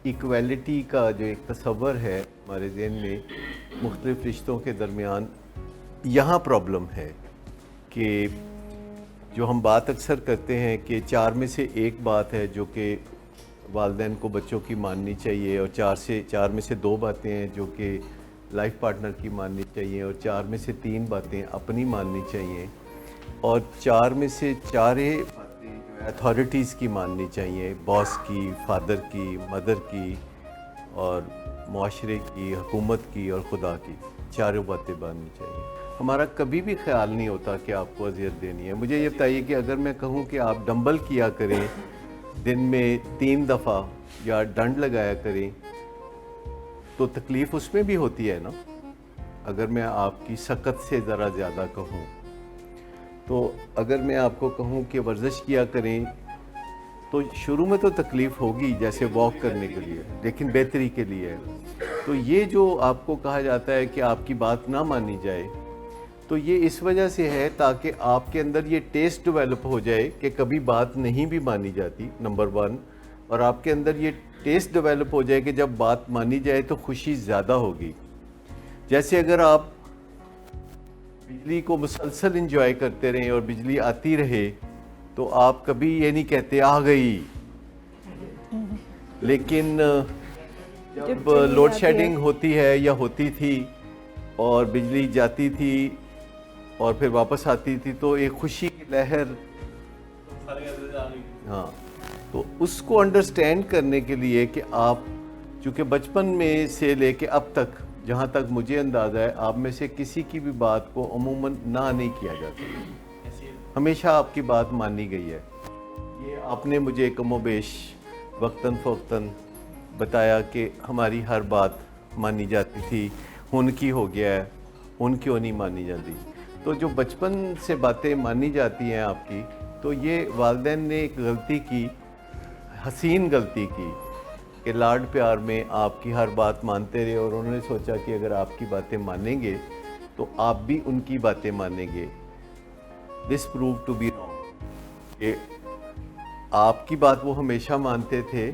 Equality کا جو ایک تصور ہے ہمارے ذہن میں مختلف رشتوں کے درمیان، یہاں پرابلم ہے کہ جو ہم بات اکثر کرتے ہیں کہ 4 میں سے ایک بات ہے جو کہ والدین کو بچوں کی ماننی چاہیے، اور 4 میں سے 2 باتیں ہیں جو کہ لائف پارٹنر کی ماننی چاہیے، اور 4 میں سے 3 باتیں اپنی ماننی چاہیے، اور 4 میں سے 4 باتیں جو ہے اتھارٹیز کی ماننی چاہیے، باس کی، فادر کی، مدر کی، اور معاشرے کی، حکومت کی، اور خدا کی، 4 باتیں ماننی چاہیے۔ ہمارا کبھی بھی خیال نہیں ہوتا کہ آپ کو اذیت دینی ہے۔ مجھے یہ بتائیے کہ اگر میں کہوں کہ آپ ڈمبل کیا کریں دن میں 3 دفعہ یا ڈنڈ لگایا کریں تو تکلیف اس میں بھی ہوتی ہے نا۔ اگر میں آپ کی سکت سے ذرا زیادہ کہوں تو اگر میں آپ کو کہوں کہ ورزش کیا کریں تو شروع میں تو تکلیف ہوگی جیسے واک کرنے کے لیے، لیکن بہتری کے لیے ہے۔ تو یہ جو آپ کو کہا جاتا ہے کہ آپ کی بات نہ مانی جائے، تو یہ اس وجہ سے ہے تاکہ آپ کے اندر یہ ٹیسٹ ڈیولپ ہو جائے کہ کبھی بات نہیں بھی مانی جاتی، نمبر 1، اور آپ کے اندر یہ ٹیسٹ ڈیولپ ہو جائے کہ جب بات مانی جائے تو خوشی زیادہ ہوگی۔ جیسے اگر آپ بجلی کو مسلسل انجوائے کرتے رہیں اور بجلی آتی رہے تو آپ کبھی یہ نہیں کہتے آ گئی، لیکن جب لوڈ شیڈنگ ہوتی ہے یا ہوتی تھی اور بجلی جاتی تھی اور پھر واپس آتی تھی تو ایک خوشی کی لہر، ہاں، تو اس کو انڈرسٹینڈ کرنے کے لیے کہ آپ چونکہ بچپن میں سے لے کے اب تک جہاں تک مجھے اندازہ ہے آپ میں سے کسی کی بھی بات کو عموماً نہ نہیں کیا جاتا، ہمیشہ آپ کی بات مانی گئی ہے۔ یہ آپ نے مجھے کم و بیش وقتاً فوقتاً بتایا کہ ہماری ہر بات مانی جاتی تھی، ان کی ہو گیا ہے، ان کیوں نہیں مانی جاتی۔ تو جو بچپن سے باتیں مانی جاتی ہیں آپ کی، تو یہ والدین نے ایک غلطی کی، حسین غلطی کی کہ لاڈ پیار میں آپ کی ہر بات مانتے رہے، اور انہوں نے سوچا کہ اگر آپ کی باتیں مانیں گے تو آپ بھی ان کی باتیں مانیں گے۔ دس پروو ٹو بی رانگ، کہ آپ کی بات وہ ہمیشہ مانتے تھے،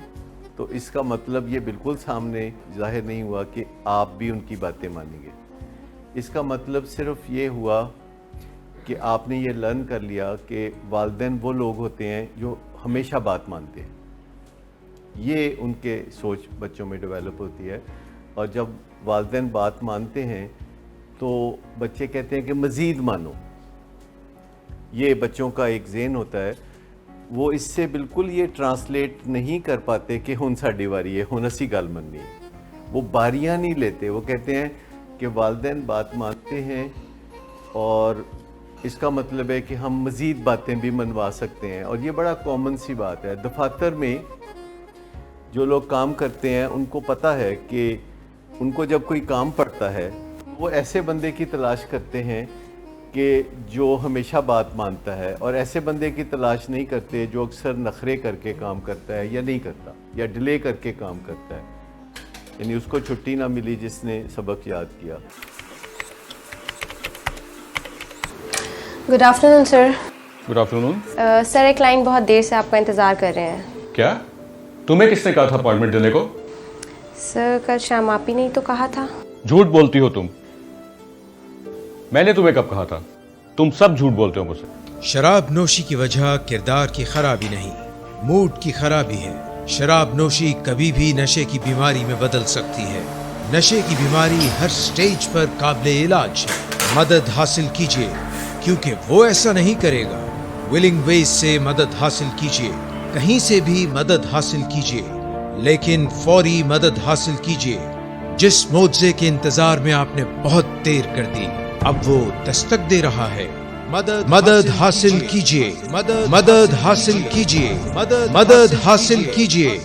تو اس کا مطلب یہ بالکل سامنے ظاہر نہیں ہوا کہ آپ بھی ان کی باتیں مانیں گے۔ اس کا مطلب صرف یہ ہوا کہ آپ نے یہ لرن کر لیا کہ والدین وہ لوگ ہوتے ہیں جو ہمیشہ بات مانتے ہیں، یہ ان کے سوچ بچوں میں ڈیولپ ہوتی ہے، اور جب والدین بات مانتے ہیں تو بچے کہتے ہیں کہ مزید مانو۔ یہ بچوں کا ایک ذہن ہوتا ہے، وہ اس سے بالکل یہ ٹرانسلیٹ نہیں کر پاتے کہ ہن ساڈی واری ہے، ہن اسی گل مننی ہے۔ وہ باریاں نہیں لیتے، وہ کہتے ہیں کہ والدین بات مانتے ہیں اور اس کا مطلب ہے کہ ہم مزید باتیں بھی منوا سکتے ہیں، اور یہ بڑا کامن سی بات ہے۔ دفاتر میں جو لوگ کام کرتے ہیں ان کو پتہ ہے کہ ان کو جب کوئی کام پڑتا ہے وہ ایسے بندے کی تلاش کرتے ہیں کہ جو ہمیشہ بات مانتا ہے، اور ایسے بندے کی تلاش نہیں کرتے جو اکثر نخرے کر کے کام کرتا ہے یا نہیں کرتا، یا ڈیلے کر کے کام کرتا ہے، یعنی اس کو چھٹی نہ ملی جس نے سبق یاد کیا۔ گڈ آفٹر نون سر۔ گڈ آفٹر نون سر، ایک کلائنٹ بہت دیر سے آپ کا انتظار کر رہے ہیں۔ کیا تمہیں کس نے کہا تھا اپائنٹمنٹ دینے کو؟ سر کل شام آپ ہی نہیں تو کہا تھا۔ جھوٹ بولتی ہو تم۔ میں نے تمہیں کب کہا تھا؟ تم سب جھوٹ بولتے ہو مجھ سے۔ شراب نوشی کی وجہ کردار کی خرابی نہیں، موڈ کی خرابی ہے۔ شراب نوشی کبھی بھی نشے کی بیماری میں بدل سکتی ہے۔ نشے کی بیماری ہر سٹیج پر قابل علاج ہے۔ مدد حاصل کیجیے، کیونکہ وہ ایسا نہیں کرے گا۔ ولنگ ویز سے مدد حاصل کیجیے، کہیں سے بھی مدد حاصل کیجیے، لیکن فوری مدد حاصل کیجیے۔ جس معجزے کے انتظار میں آپ نے بہت دیر کر دی، اب وہ دستک دے رہا ہے۔ مدد حاصل کیجیے، مدد حاصل کیجیے، مدد حاصل کیجیے۔